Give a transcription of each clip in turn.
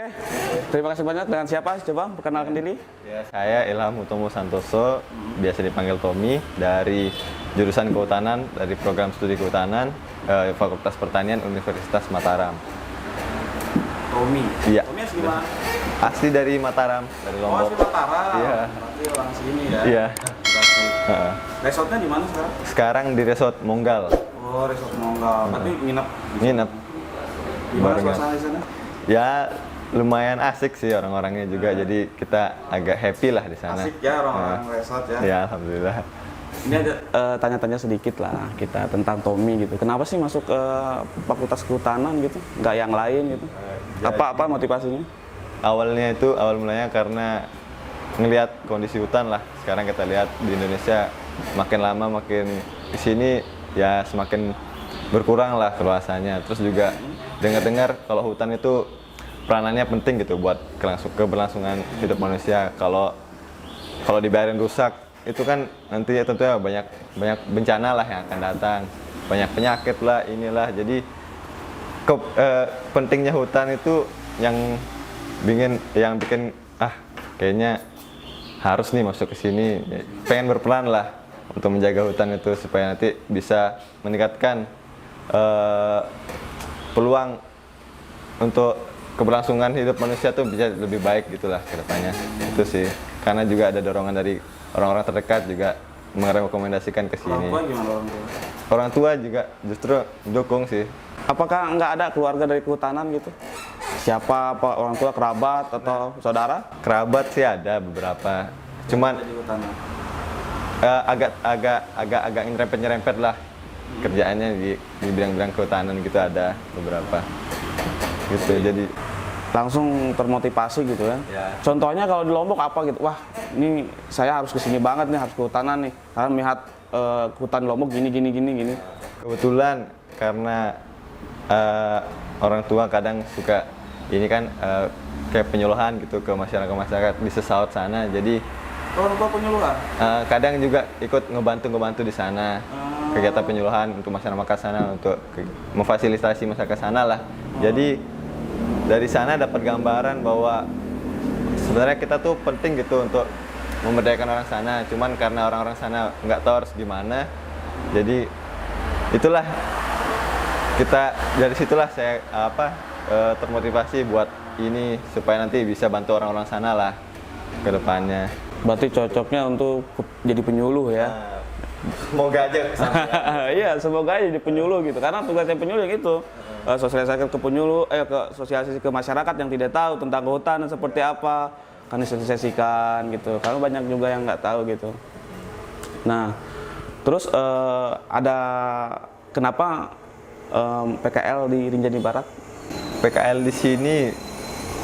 Oke, terima kasih banyak. Dengan siapa? Coba perkenalkan diri. Ya, saya Ilham Utomo Santoso, biasa dipanggil Tommy, dari jurusan Kehutanan, dari program studi Kehutanan, Fakultas Pertanian Universitas Mataram. Tommy. Iya. Tommy asli mana? Asli dari Mataram, dari Oh, Lombok. asli Mataram. Iya. Berarti orang sini ya. Iya. Berarti. Resortnya di mana sekarang? Sekarang di Resort Monggal. Oh, resort Monggal. Berarti nginep. Nginep. Gimana Barengan. suasana di sana? Ya, lumayan asik sih orang-orangnya juga, jadi kita agak happy lah di sana. Asik ya orang-orang resort ya. Ya, alhamdulillah. Ini ada tanya-tanya sedikit lah kita tentang Tommy gitu. Kenapa sih masuk ke Fakultas Kehutanan gitu? Nggak yang lain gitu? Apa motivasinya? Awal mulanya karena ngelihat kondisi hutan lah. Sekarang kita lihat di Indonesia makin lama makin kesini ya semakin berkurang lah keluasannya. Terus juga dengar-dengar kalau hutan itu peranannya penting gitu buat keberlangsungan hidup manusia. Kalau dibiarin rusak itu kan nantinya tentunya banyak bencana lah yang akan datang, banyak penyakit lah inilah. Jadi pentingnya hutan itu yang bikin kayaknya harus nih masuk ke sini, pengen berperan lah untuk menjaga hutan itu supaya nanti bisa meningkatkan peluang untuk keberlangsungan hidup manusia tuh bisa lebih baik gitulah ke depannya. Itu sih, karena juga ada dorongan dari orang-orang terdekat juga merekomendasikan ke sini. Orang tua gimana orang tua? Orang tua juga justru mendukung sih. Apakah nggak ada keluarga dari kehutanan gitu? Siapa, apa orang tua, kerabat atau saudara? Kerabat sih ada beberapa, cuman Di kehutanan. agak nyerempet lah kerjaannya di bidang-bidang kehutanan gitu, ada beberapa gitu. Jadi Langsung termotivasi gitu ya. Ya. Contohnya kalau di Lombok apa gitu? Wah, ini saya harus kesini banget nih, harus kehutanan nih. Karena melihat hutan Lombok gini. kebetulan karena orang tua kadang suka ini kan kayak penyuluhan gitu ke masyarakat di sesaut sana. Jadi Orang tua penyuluhan? kadang juga ikut ngebantu di sana, kegiatan penyuluhan untuk masyarakat sana, untuk memfasilitasi masyarakat sana lah. Jadi dari sana dapat gambaran bahwa sebenarnya kita tuh penting gitu untuk memberdayakan orang sana. Cuman karena orang-orang sana nggak tahu harus gimana, jadi itulah dari situlah saya termotivasi buat ini supaya nanti bisa bantu orang-orang sana lah ke depannya. Berarti cocoknya untuk jadi penyuluh ya? Semoga aja kesana. Iya, semoga aja jadi penyuluh gitu. Karena tugasnya penyuluh gitu. Sosialisasi ke penyuluh, sosialisasi ke masyarakat yang tidak tahu tentang kehutanan seperti apa, kan disosialisasikan gitu. Karena banyak juga yang nggak tahu gitu. Nah, terus ada kenapa PKL di Rinjani Barat? PKL di sini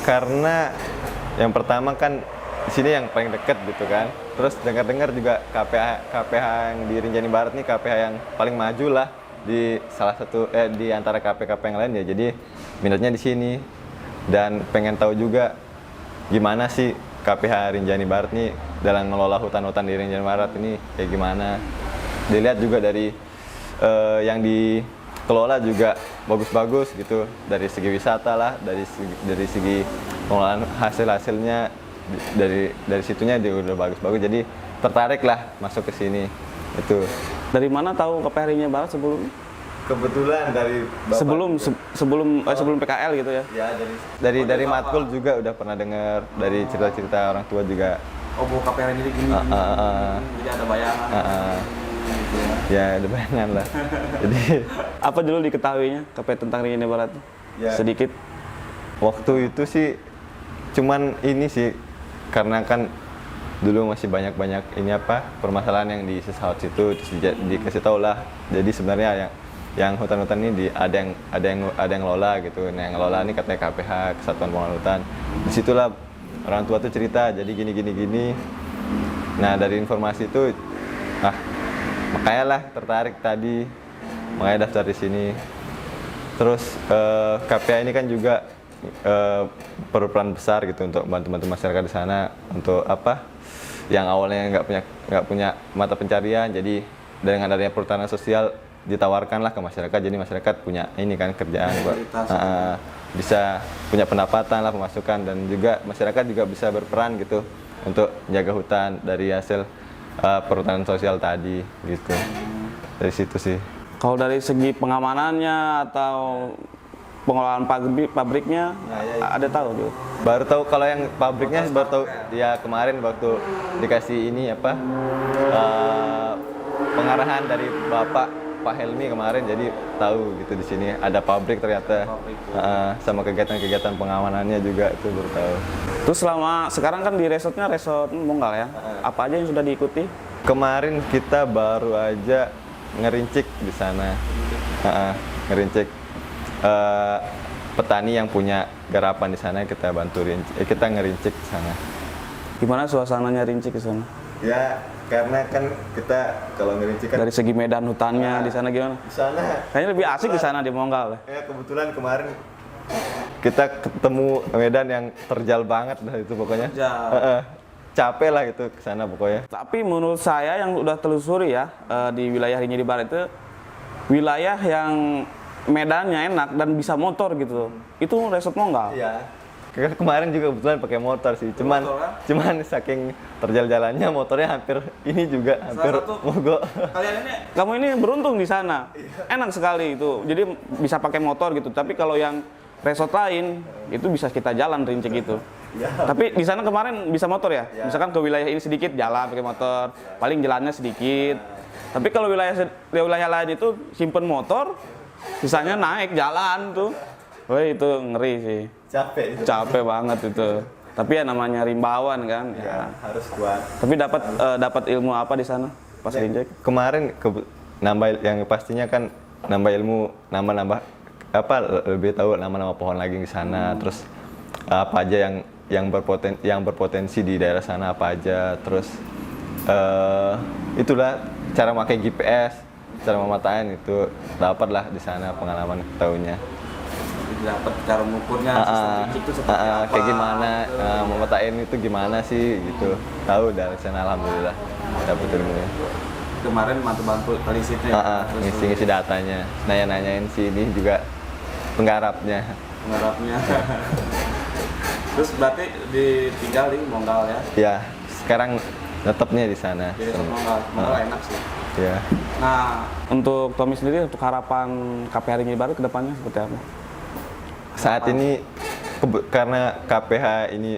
karena yang pertama kan di sini yang paling dekat gitu kan. Terus dengar-dengar juga KPH yang di Rinjani Barat nih KPH yang paling maju lah di salah satu di antara KPH yang lain ya. Jadi minatnya di sini dan pengen tahu juga gimana sih KPH Rinjani Barat nih dalam mengelola hutan-hutan di Rinjani Barat ini kayak gimana. Dilihat juga dari yang dikelola juga bagus-bagus gitu, dari segi wisata lah, dari segi pengelolaan hasilnya dari situnya dia udah bagus-bagus, jadi tertarik lah masuk ke sini. Itu Dari mana tahu KPH Rinjani Barat sebelumnya? kebetulan dari Sebelum PKL gitu ya? ya dari matkul juga udah pernah dengar, dari cerita-cerita orang tua juga. Oh, bu KPH Rinjani gini. Jadi ada bayangan. Gitu ya. Ya ada bayangan lah. Jadi Apa dulu diketahuinya KPH tentang Rinjani Barat? Ya. Sedikit. waktu itu sih cuman ini sih, karena kan dulu masih banyak permasalahan yang di sesaut situ, terus dikasih tahu lah. Jadi sebenarnya yang hutan-hutan ini ada yang ngelola gitu. Nah, yang ngelola ini katanya KPH, Kesatuan Pengelola Hutan. Disitulah orang tua tuh cerita, jadi gini. Nah, dari informasi itu makanya lah tertarik tadi, makanya daftar di sini. Terus KPH ini kan juga berperan besar gitu untuk bantu masyarakat di sana, untuk yang awalnya nggak punya mata pencarian. Jadi dengan adanya perhutanan sosial ditawarkanlah ke masyarakat, jadi masyarakat punya ini kan kerjaan buat Fasilitas. bisa punya pendapatan lah, pemasukan, dan juga masyarakat juga bisa berperan gitu untuk menjaga hutan dari hasil perhutanan sosial tadi gitu. Dari situ sih. Kalau dari segi pengamanannya atau pengelolaan pabriknya, ada tahu juga? Baru tahu kalau yang pabriknya baru tahu ya kemarin waktu dikasih ini apa pengarahan dari Bapak Pak Helmi kemarin, jadi tahu gitu di sini ada pabrik ternyata. Sama kegiatan-kegiatan pengamanannya juga itu baru tahu. Terus selama sekarang kan di resortnya resort Monggal ya, apa aja yang sudah diikuti? Kemarin kita baru aja ngerincik di sana, ngerincik petani yang punya garapan di sana, kita bantu kita ngerincik di sana. Gimana suasananya rincik di sana? Ya karena kan kita kalau ngerincik kan Dari segi medan hutannya di sana gimana? di sana. Kayaknya lebih asik di sana di Monggal. Ya kebetulan kemarin kita ketemu medan yang terjal banget dah itu pokoknya. Capek lah itu ke sana pokoknya. Tapi menurut saya yang udah telusuri ya di wilayah Rinjani Barat itu wilayah yang medannya enak dan bisa motor gitu. Itu resort Monggal. Iya. Kemarin juga kebetulan pakai motor sih. Cuman saking terjal jalannya motornya hampir ini juga hampir mogok. Kamu ini beruntung di sana. Enak sekali itu. Jadi bisa pakai motor gitu. Tapi kalau yang resort lain itu bisa kita jalan rincik gitu. Tapi di sana kemarin bisa motor ya? Misalkan ke wilayah ini sedikit jalan pakai motor, paling jalannya sedikit. Tapi kalau wilayah lain itu simpen motor, sisanya naik jalan tuh. Wah itu ngeri sih. Capek banget itu. Tapi ya namanya rimbawan kan. Ya. Harus kuat. Tapi dapat ilmu apa di sana pas rincik? Kemarin nambah yang pastinya kan nambah ilmu, nambah apa lebih tahu nama-nama pohon lagi di sana. Terus apa aja yang berpotensi di daerah sana apa aja. Terus itulah cara pakai GPS, cara mematain itu dapatlah di sana pengalaman tahunnya. Dapat cara mengukurnya sistem rincik itu seperti apa? Kayak gimana mematain itu gimana sih gitu. Tahu dari sana alhamdulillah dapat ilmunya. Kemarin bantu telisitnya. Ngisi datanya, nanyain si ini juga penggarapnya. Terus berarti ditinggal di Monggal ya? Ya, sekarang tetapnya di sana. Di resort Monggal enak sih. Ya. Nah, untuk Tommy sendiri, untuk harapan KPH Rinjani Barat ke depannya seperti apa? Saat ini karena KPH ini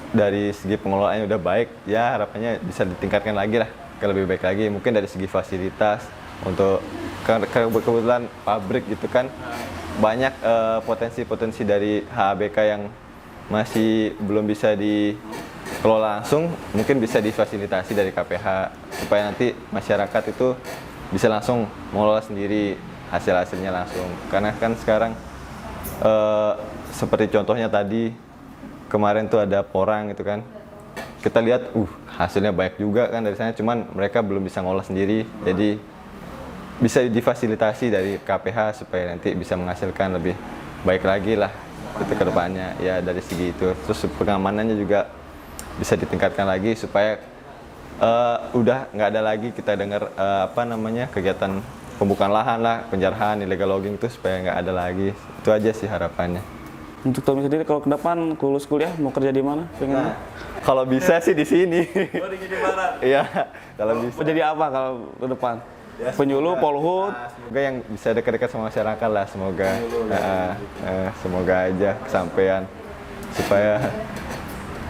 dari segi pengelolaannya udah baik, ya harapannya bisa ditingkatkan lagi lah, ke lebih baik lagi. Mungkin dari segi fasilitas untuk kebetulan pabrik gitu kan banyak potensi-potensi dari HABK yang masih belum bisa dikelola langsung, mungkin bisa difasilitasi dari KPH supaya nanti masyarakat itu bisa langsung mengelola sendiri hasil-hasilnya langsung. Karena kan sekarang seperti contohnya tadi kemarin tuh ada porang gitu kan, kita lihat hasilnya baik juga kan dari sana, cuman mereka belum bisa ngolah sendiri, jadi bisa difasilitasi dari KPH supaya nanti bisa menghasilkan lebih baik lagi lah itu ke depannya ya dari segi itu. Terus pengamanannya juga bisa ditingkatkan lagi supaya udah nggak ada lagi kita dengar kegiatan pembukaan lahan lah, penjarahan, illegal logging itu supaya nggak ada lagi. Itu aja sih harapannya. Untuk Tommy sendiri kalau ke depan lulus kuliah mau kerja di mana? Pengen kalau bisa sih di sini. di Rinjani Barat. Iya, kalau bisa. Mau jadi apa kalau ke depan? Ya, penyuluh, polhut. Semoga yang bisa dekat-dekat sama masyarakat lah, semoga. Semoga aja kesampaian supaya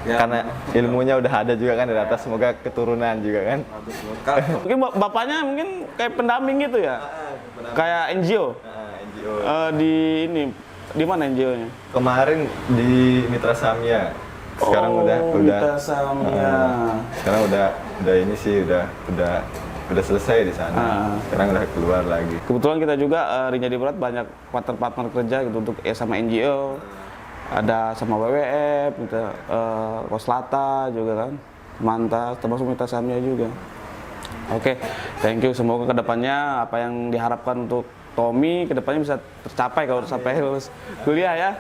karena ilmunya udah ada juga kan dari atas, semoga keturunan juga kan. Mungkin bapaknya mungkin kayak pendamping gitu ya, kayak NGO. Di mana NGO-nya? Kemarin di Mitra Samya. Sekarang udah Mitra Samya. Sekarang udah ini sih udah selesai di sana. Sekarang udah keluar lagi. Kebetulan kita juga Rinjani Barat banyak partner kerja gitu untuk sama NGO. Ada sama WWF, Koslata juga kan, Manta, termasuk Mitra Samya juga. Oke, thank you. Semoga kedepannya apa yang diharapkan untuk Tommy kedepannya bisa tercapai kalau sampai lulus kuliah ya.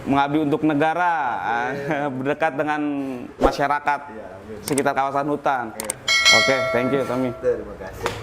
Mengabdi untuk negara, berdekat dengan masyarakat sekitar kawasan hutan. Oke, thank you Tommy. Terima kasih.